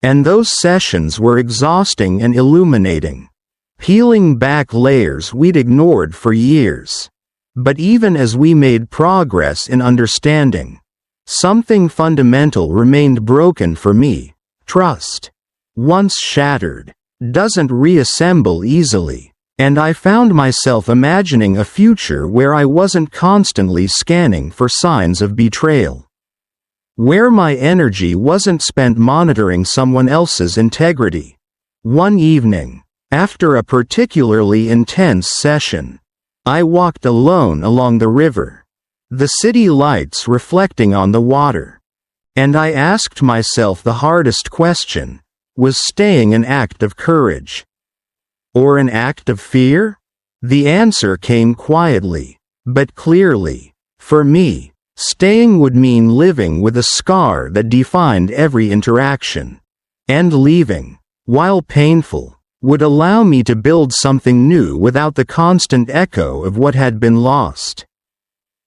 And those sessions were exhausting and illuminating. Peeling back layers we'd ignored for years. But even as we made progress in understanding, something fundamental remained broken for me. Trust, once shattered, doesn't reassemble easily, and I found myself imagining a future where I wasn't constantly scanning for signs of betrayal. Where my energy wasn't spent monitoring someone else's integrity. One evening, after a particularly intense session, I walked alone along the river, the city lights reflecting on the water. And I asked myself the hardest question: was staying an act of courage? Or an act of fear? The answer came quietly, but clearly. For me, staying would mean living with a scar that defined every interaction. And leaving, while painful, would allow me to build something new without the constant echo of what had been lost.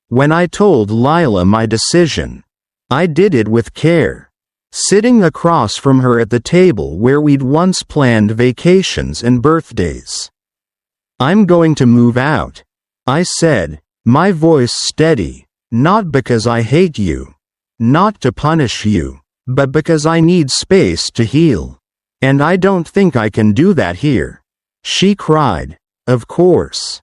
When I told Lila my decision, I did it with care, sitting across from her at the table where we'd once planned vacations and birthdays. "I'm going to move out," I said, my voice steady, "not because I hate you, not to punish you, but because I need space to heal. And I don't think I can do that here." She cried, of course,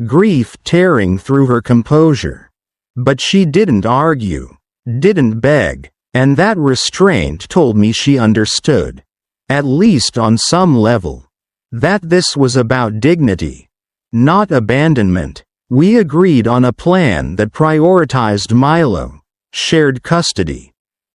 grief tearing through her composure. But she didn't argue, didn't beg, and that restraint told me she understood, at least on some level, that this was about dignity, not abandonment. We agreed on a plan that prioritized Milo, shared custody,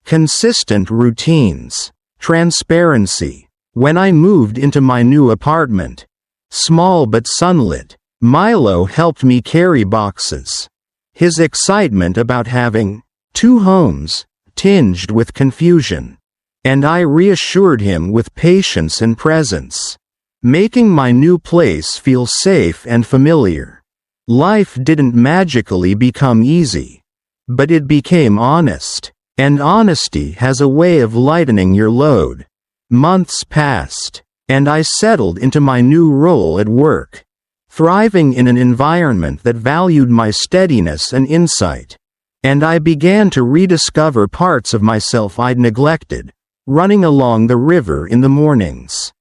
consistent routines, transparency. When I moved into my new apartment, small but sunlit, Milo helped me carry boxes. His excitement about having two homes tinged with confusion, and I reassured him with patience and presence, making my new place feel safe and familiar. Life didn't magically become easy, but it became honest, and honesty has a way of lightening your load. Months passed, and I settled into my new role at work, thriving in an environment that valued my steadiness and insight. And I began to rediscover parts of myself I'd neglected, running along the river in the mornings,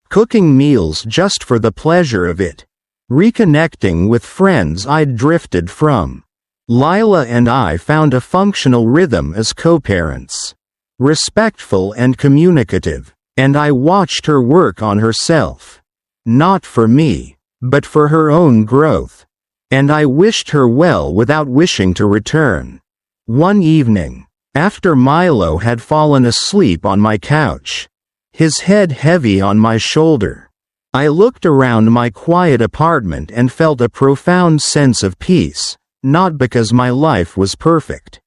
cooking meals just for the pleasure of it, reconnecting with friends I'd drifted from. Lila and I found a functional rhythm as co-parents, respectful and communicative, and I watched her work on herself. Not for me, but for her own growth. And I wished her well without wishing to return. One evening, after Milo had fallen asleep on my couch, his head heavy on my shoulder, I looked around my quiet apartment and felt a profound sense of peace, not because my life was perfect,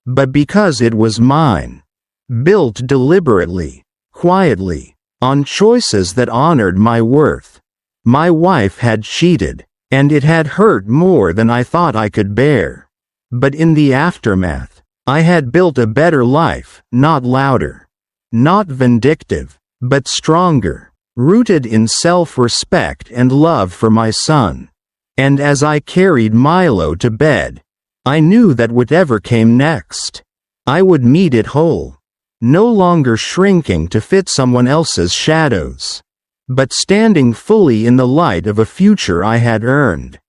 but because it was mine. Built deliberately, quietly, on choices that honored my worth. My wife had cheated, and it had hurt more than I thought I could bear. But in the aftermath, I had built a better life, not louder, not vindictive, but stronger, rooted in self-respect and love for my son. And as I carried Milo to bed, I knew that whatever came next, I would meet it whole. No longer shrinking to fit someone else's shadows, but standing fully in the light of a future I had earned.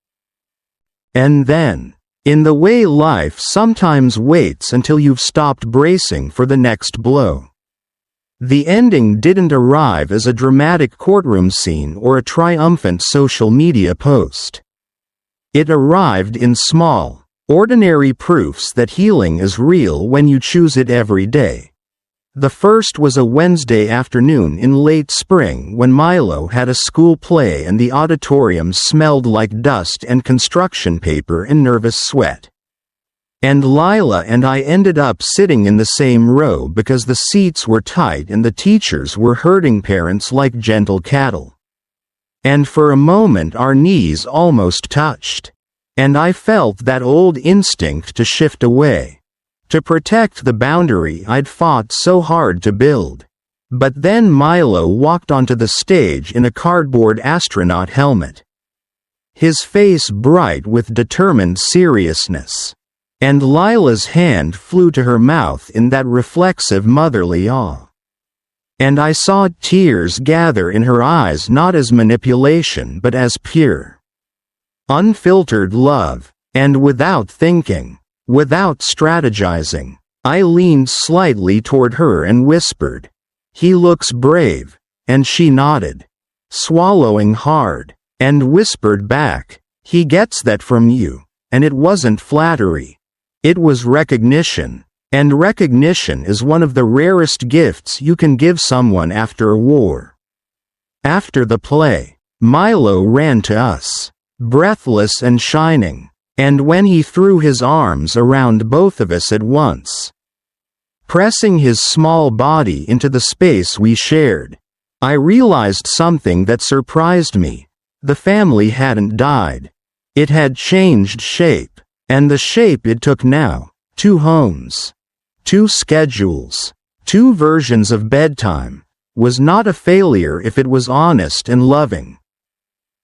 And then, in the way life sometimes waits until you've stopped bracing for the next blow, The ending didn't arrive as a dramatic courtroom scene or a triumphant social media post. It arrived in small, ordinary proofs that healing is real when you choose it every day. The first was a Wednesday afternoon in late spring when Milo had a school play and the auditorium smelled like dust and construction paper and nervous sweat. And Lila and I ended up sitting in the same row because the seats were tight and the teachers were herding parents like gentle cattle. And for a moment our knees almost touched. And I felt that old instinct to shift away, to protect the boundary I'd fought so hard to build. But then Milo walked onto the stage in a cardboard astronaut helmet. His face bright with determined seriousness. And Lila's hand flew to her mouth in that reflexive motherly awe. And I saw tears gather in her eyes not as manipulation but as pure, unfiltered love, and without thinking, without strategizing, I leaned slightly toward her and whispered, "He looks brave," and she nodded, swallowing hard, and whispered back, "He gets that from you," and it wasn't flattery. It was recognition, and recognition is one of the rarest gifts you can give someone after a war. After the play, Milo ran to us, breathless and shining, and when he threw his arms around both of us at once, pressing his small body into the space we shared, I realized something that surprised me. The family hadn't died. It had changed shape. And the shape it took now, 2 homes, 2 schedules, 2 versions of bedtime, was not a failure if it was honest and loving.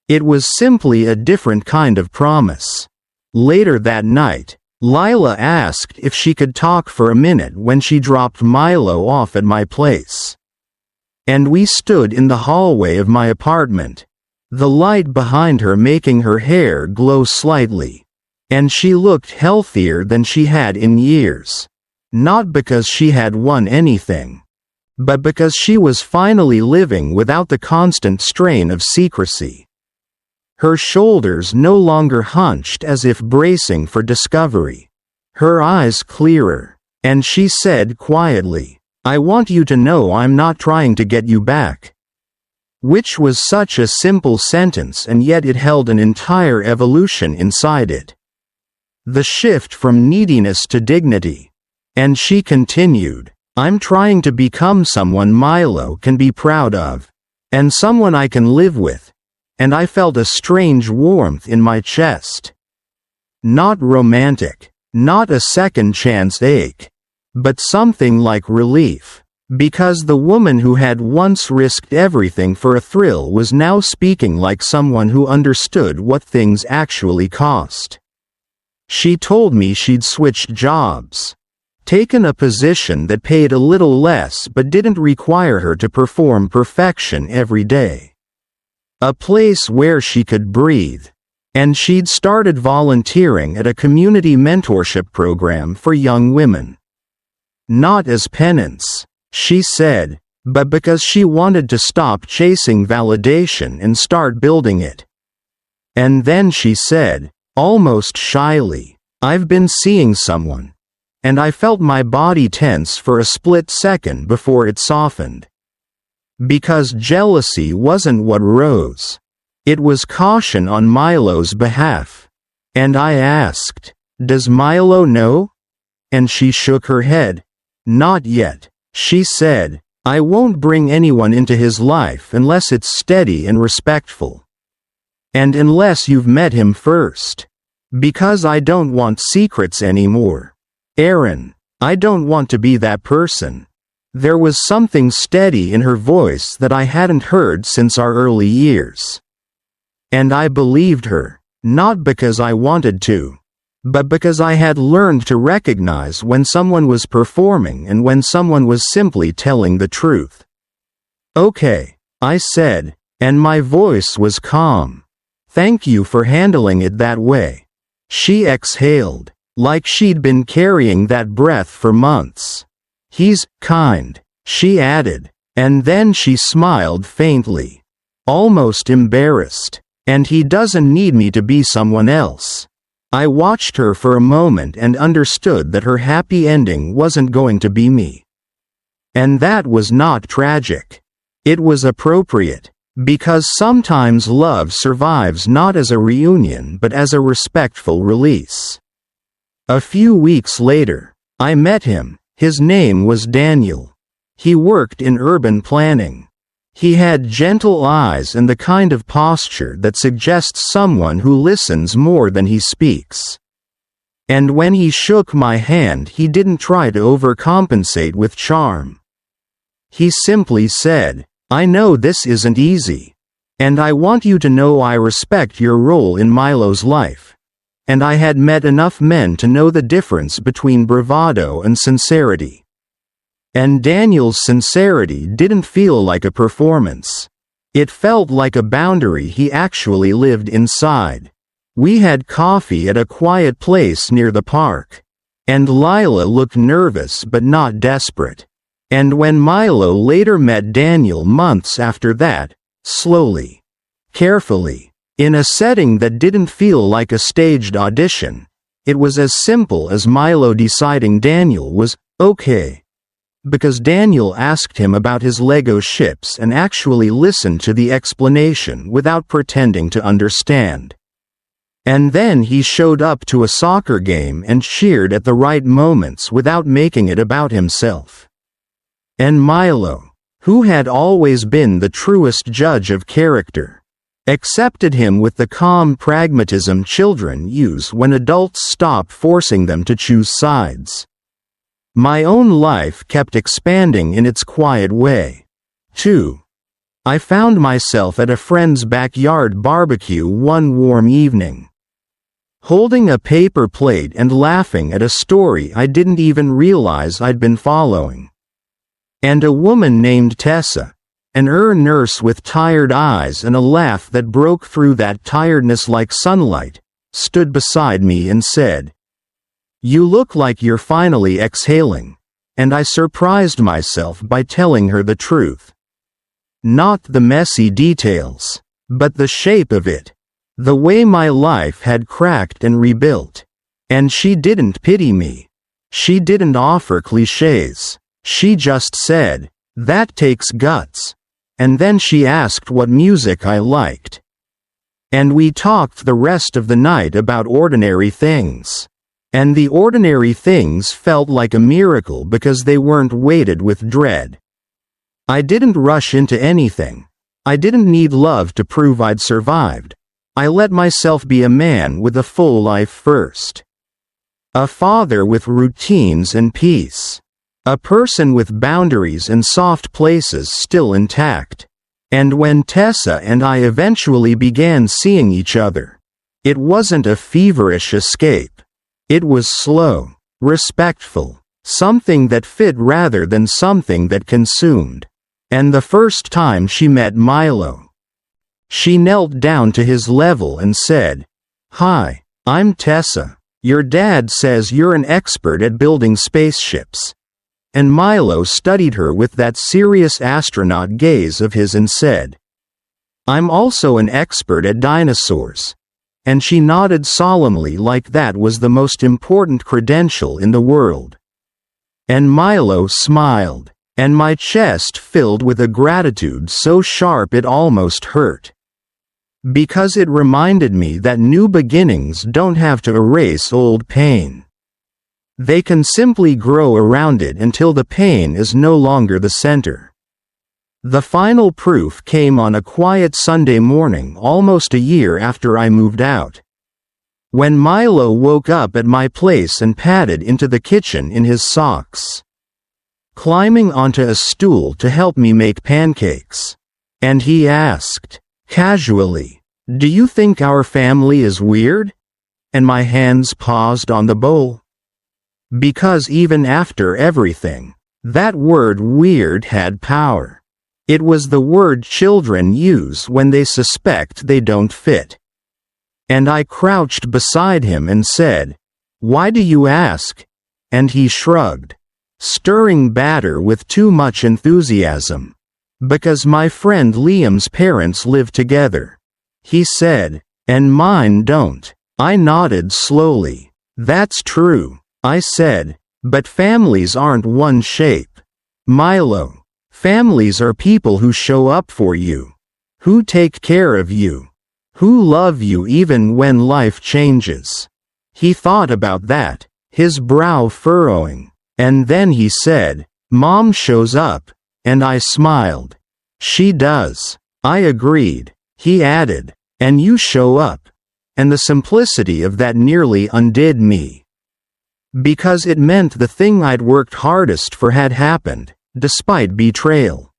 It was simply a different kind of promise. Later that night, Lila asked if she could talk for a minute when she dropped Milo off at my place. And we stood in the hallway of my apartment, the light behind her making her hair glow slightly. And she looked healthier than she had in years. Not because she had won anything, but because she was finally living without the constant strain of secrecy. Her shoulders no longer hunched as if bracing for discovery. Her eyes clearer, and she said quietly, "I want you to know I'm not trying to get you back." Which was such a simple sentence and yet it held an entire evolution inside it. The shift from neediness to dignity. And she continued, "I'm trying to become someone Milo can be proud of. And someone I can live with." And I felt a strange warmth in my chest. Not romantic, not a second chance ache, but something like relief. Because the woman who had once risked everything for a thrill was now speaking like someone who understood what things actually cost. She told me she'd switched jobs, taken a position that paid a little less but didn't require her to perform perfection every day. A place where she could breathe. And she'd started volunteering at a community mentorship program for young women. Not as penance, she said, but because she wanted to stop chasing validation and start building it. And then she said, almost shyly, "I've been seeing someone." And I felt my body tense for a split second before it softened. Because jealousy wasn't what rose. It was caution on Milo's behalf. And I asked, "Does Milo know?" And she shook her head. "Not yet," she said. "I won't bring anyone into his life unless it's steady and respectful. And unless you've met him first. Because I don't want secrets anymore. Aaron, I don't want to be that person." There was something steady in her voice that I hadn't heard since our early years. And I believed her, not because I wanted to, but because I had learned to recognize when someone was performing and when someone was simply telling the truth. "Okay," I said, and my voice was calm. "Thank you for handling it that way." She exhaled, like she'd been carrying that breath for months. "He's kind," she added, and then she smiled faintly, almost embarrassed. And he doesn't need me to be someone else. I watched her for a moment and understood that her happy ending wasn't going to be me. And that was not tragic. It was appropriate, because sometimes love survives not as a reunion but as a respectful release. A few weeks later, I met him. His name was Daniel. He worked in urban planning. He had gentle eyes and the kind of posture that suggests someone who listens more than he speaks. And when he shook my hand, he didn't try to overcompensate with charm. He simply said, "I know this isn't easy. And I want you to know I respect your role in Milo's life." And I had met enough men to know the difference between bravado and sincerity. And Daniel's sincerity didn't feel like a performance. It felt like a boundary he actually lived inside. We had coffee at a quiet place near the park. And Lila looked nervous but not desperate. And when Milo later met Daniel months after that, slowly, carefully, in a setting that didn't feel like a staged audition, it was as simple as Milo deciding Daniel was okay. Because Daniel asked him about his Lego ships and actually listened to the explanation without pretending to understand. And then he showed up to a soccer game and cheered at the right moments without making it about himself. And Milo, who had always been the truest judge of character, accepted him with the calm pragmatism children use when adults stop forcing them to choose sides. My own life kept expanding in its quiet way. 2. I found myself at a friend's backyard barbecue one warm evening, holding a paper plate and laughing at a story I didn't even realize I'd been following. And a woman named Tessa, an nurse with tired eyes and a laugh that broke through that tiredness like sunlight, stood beside me and said, "You look like you're finally exhaling." And I surprised myself by telling her the truth. Not the messy details, but the shape of it. The way my life had cracked and rebuilt. And she didn't pity me. She didn't offer cliches. She just said, "That takes guts." And then she asked what music I liked. And we talked the rest of the night about ordinary things. And the ordinary things felt like a miracle because they weren't weighted with dread. I didn't rush into anything. I didn't need love to prove I'd survived. I let myself be a man with a full life first. A father with routines and peace. A person with boundaries and soft places still intact. And when Tessa and I eventually began seeing each other, it wasn't a feverish escape. It was slow, respectful, something that fit rather than something that consumed. And the first time she met Milo, she knelt down to his level and said, "Hi, I'm Tessa. Your dad says you're an expert at building spaceships." And Milo studied her with that serious astronaut gaze of his and said, "I'm also an expert at dinosaurs." And she nodded solemnly like that was the most important credential in the world. And Milo smiled, and my chest filled with a gratitude so sharp it almost hurt. Because it reminded me that new beginnings don't have to erase old pain. They can simply grow around it until the pain is no longer the center. The final proof came on a quiet Sunday morning almost a year after I moved out. When Milo woke up at my place and padded into the kitchen in his socks, climbing onto a stool to help me make pancakes. And he asked, casually, "Do you think our family is weird?" And my hands paused on the bowl. Because even after everything, that word weird had power. It was the word children use when they suspect they don't fit. And I crouched beside him and said, "Why do you ask?" And he shrugged. stirring batter with too much enthusiasm. Because my friend Liam's parents live together. He said, and mine don't. I nodded slowly. That's true, I said, but families aren't one shape. Milo, families are people who show up for you, who take care of you, who love you even when life changes. He thought about that, his brow furrowing, and then he said, Mom shows up, and I smiled. She does. I agreed. He added, and you show up. And the simplicity of that nearly undid me. Because it meant the thing I'd worked hardest for had happened, despite betrayal.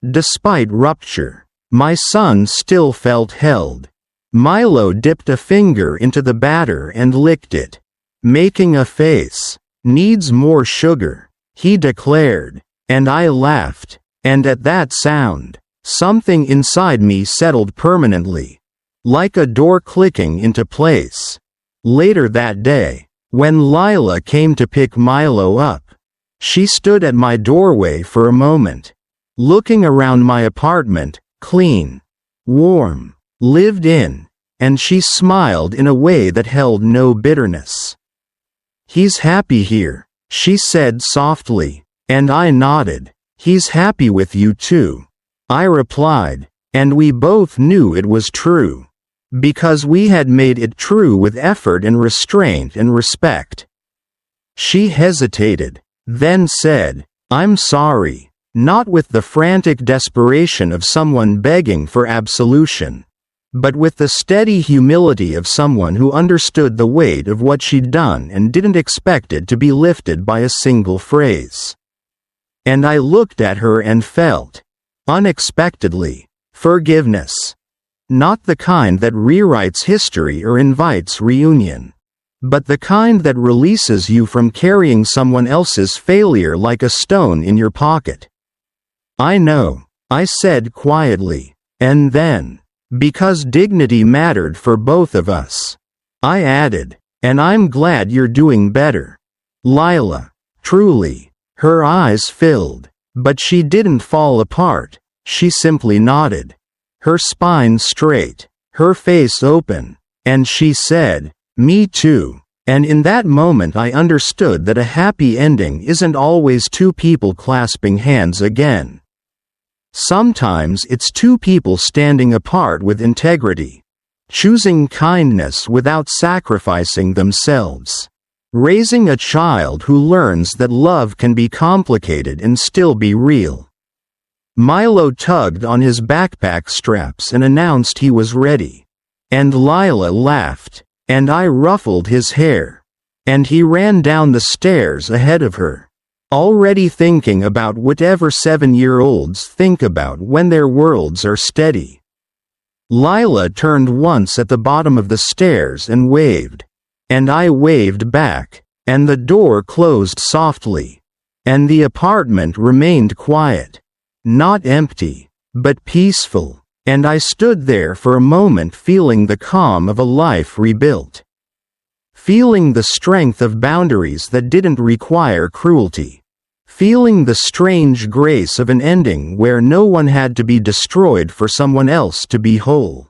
Despite rupture, my son still felt held. Milo dipped a finger into the batter and licked it, making a face. Needs more sugar, he declared, and I laughed, and at that sound, something inside me settled permanently, like a door clicking into place. Later that day, when Lila came to pick Milo up, she stood at my doorway for a moment, looking around my apartment, clean, warm, lived in, and she smiled in a way that held no bitterness. He's happy here, she said softly, and I nodded. He's happy with you too, I replied, and we both knew it was true. Because we had made it true with effort and restraint and respect. She hesitated, then said, I'm sorry, not with the frantic desperation of someone begging for absolution, but with the steady humility of someone who understood the weight of what she'd done and didn't expect it to be lifted by a single phrase. And I looked at her and felt, unexpectedly, forgiveness. Not the kind that rewrites history or invites reunion, but the kind that releases you from carrying someone else's failure like a stone in your pocket. I know, I said quietly, and then, because dignity mattered for both of us, I added, and I'm glad you're doing better. Lila, truly, her eyes filled, but she didn't fall apart, she simply nodded. Her spine straight, her face open, and she said, me too. And in that moment I understood that a happy ending isn't always two people clasping hands again. Sometimes it's two people standing apart with integrity, choosing kindness without sacrificing themselves, raising a child who learns that love can be complicated and still be real. Milo tugged on his backpack straps and announced he was ready. And Lila laughed, and I ruffled his hair. And he ran down the stairs ahead of her, already thinking about whatever 7-year-olds think about when their worlds are steady. Lila turned once at the bottom of the stairs and waved. And I waved back, and the door closed softly. And the apartment remained quiet. Not empty, but peaceful, and I stood there for a moment feeling the calm of a life rebuilt. Feeling the strength of boundaries that didn't require cruelty. Feeling the strange grace of an ending where no one had to be destroyed for someone else to be whole.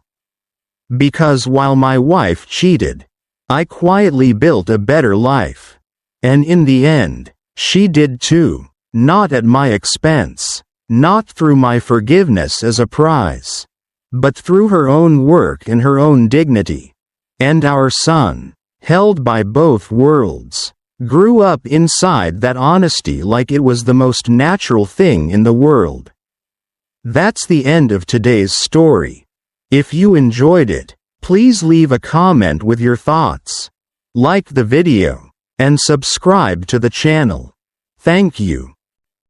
Because while my wife cheated, I quietly built a better life. And in the end, she did too, not at my expense. Not through my forgiveness as a prize, but through her own work and her own dignity. And our son, held by both worlds, grew up inside that honesty like it was the most natural thing in the world. That's the end of today's story. If you enjoyed it, please leave a comment with your thoughts, like the video, and subscribe to the channel. Thank you.